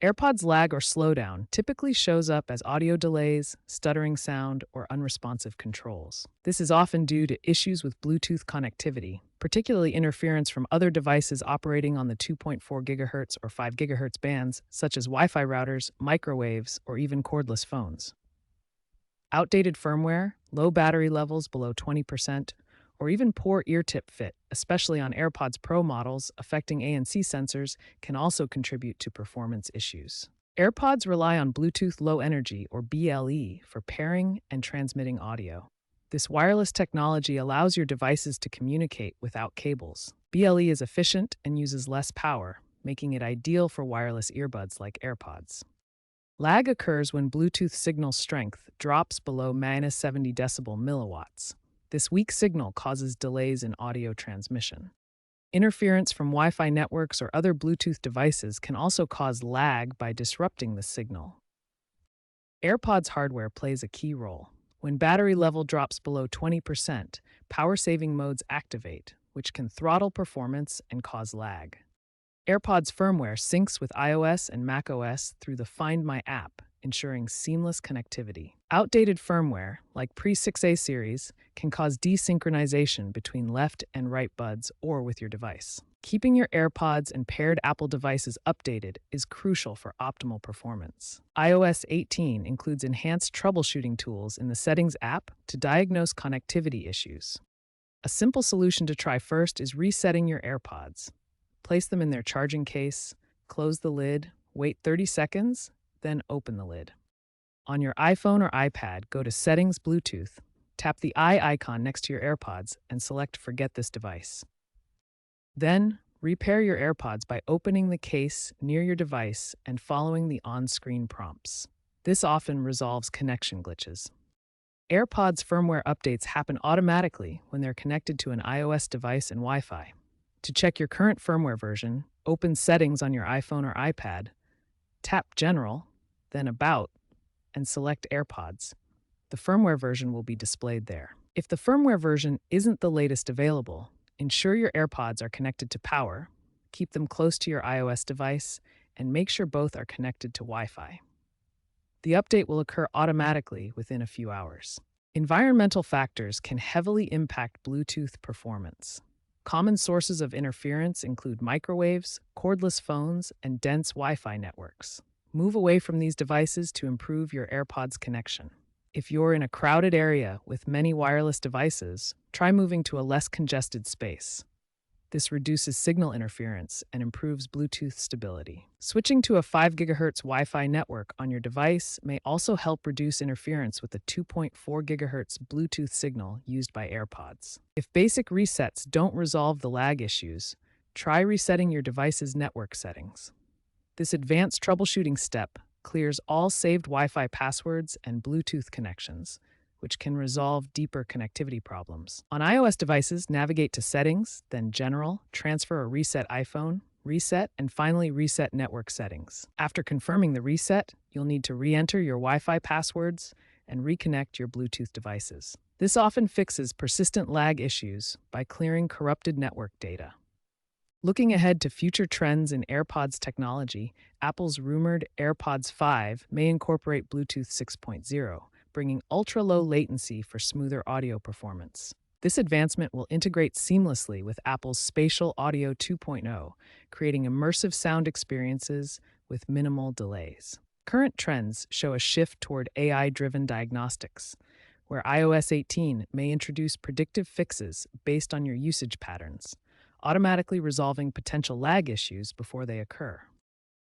AirPods lag or slowdown typically shows up as audio delays, stuttering sound, or unresponsive controls. This is often due to issues with Bluetooth connectivity, particularly interference from other devices operating on the 2.4 GHz or 5 GHz bands, such as Wi-Fi routers, microwaves, or even cordless phones. Outdated firmware, low battery levels below 20%, or even poor ear tip fit, especially on AirPods Pro models affecting ANC sensors, can also contribute to performance issues. AirPods rely on Bluetooth Low Energy, or BLE, for pairing and transmitting audio. This wireless technology allows your devices to communicate without cables. BLE is efficient and uses less power, making it ideal for wireless earbuds like AirPods. Lag occurs when Bluetooth signal strength drops below -70 decibel milliwatts. This weak signal causes delays in audio transmission. Interference from Wi-Fi networks or other Bluetooth devices can also cause lag by disrupting the signal. AirPods hardware plays a key role. When battery level drops below 20%, power-saving modes activate, which can throttle performance and cause lag. AirPods firmware syncs with iOS and macOS through the Find My app, ensuring seamless connectivity. Outdated firmware, like pre-6A series, can cause desynchronization between left and right buds or with your device. Keeping your AirPods and paired Apple devices updated is crucial for optimal performance. iOS 18 includes enhanced troubleshooting tools in the Settings app to diagnose connectivity issues. A simple solution to try first is resetting your AirPods. Place them in their charging case, close the lid, wait 30 seconds, then open the lid. On your iPhone or iPad, go to Settings Bluetooth, tap the eye icon next to your AirPods, and select Forget this device. Then, repair your AirPods by opening the case near your device and following the on-screen prompts. This often resolves connection glitches. AirPods firmware updates happen automatically when they're connected to an iOS device and Wi-Fi. To check your current firmware version, open Settings on your iPhone or iPad, tap General, then About, and select AirPods. The firmware version will be displayed there. If the firmware version isn't the latest available, ensure your AirPods are connected to power, keep them close to your iOS device, and make sure both are connected to Wi-Fi. The update will occur automatically within a few hours. Environmental factors can heavily impact Bluetooth performance. Common sources of interference include microwaves, cordless phones, and dense Wi-Fi networks. Move away from these devices to improve your AirPods connection. If you're in a crowded area with many wireless devices, try moving to a less congested space. This reduces signal interference and improves Bluetooth stability. Switching to a 5 GHz Wi-Fi network on your device may also help reduce interference with the 2.4 GHz Bluetooth signal used by AirPods. If basic resets don't resolve the lag issues, try resetting your device's network settings. This advanced troubleshooting step clears all saved Wi-Fi passwords and Bluetooth connections, which can resolve deeper connectivity problems. On iOS devices, navigate to Settings, then General, transfer or reset iPhone, reset, and finally reset network settings. After confirming the reset, you'll need to re-enter your Wi-Fi passwords and reconnect your Bluetooth devices. This often fixes persistent lag issues by clearing corrupted network data. Looking ahead to future trends in AirPods technology, Apple's rumored AirPods 5 may incorporate Bluetooth 6.0, bringing ultra-low latency for smoother audio performance. This advancement will integrate seamlessly with Apple's Spatial Audio 2.0, creating immersive sound experiences with minimal delays. Current trends show a shift toward AI-driven diagnostics, where iOS 18 may introduce predictive fixes based on your usage patterns, automatically resolving potential lag issues before they occur.